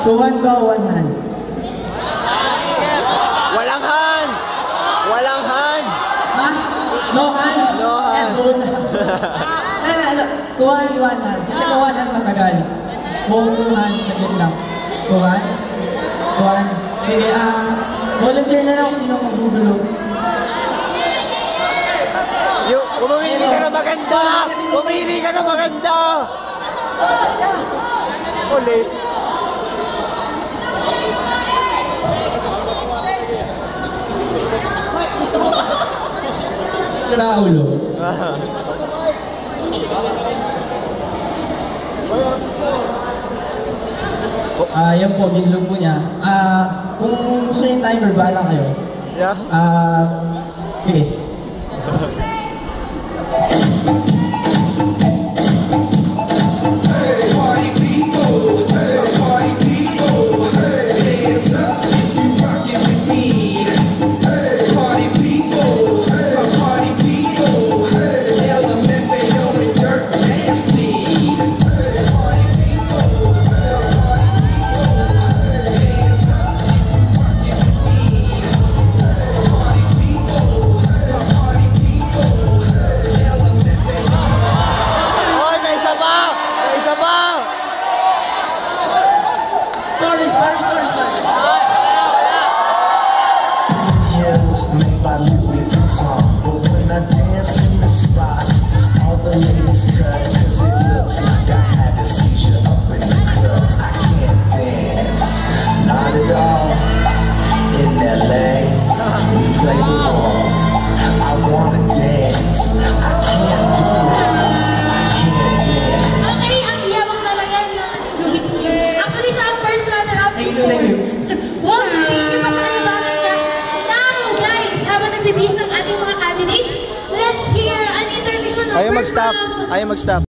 Two hand ba o one hand? Walang hands! Walang hands! Ha? No hand? No hand. Two hand, one hand. Kasi kung one hand matagal. Kung two hand, saglit lang. Two hand? Two hand. Sige, volunteer na lang kung sino magugulo. Pumili ka na maganda! Pumili ka na maganda! Ulit. Sira ulo. Yan po, ginlog po niya. Kung gusto niyo yung timer, bahala kayo. Yeah? Sige. Ayaw mag-stop. Ayaw mag-stop.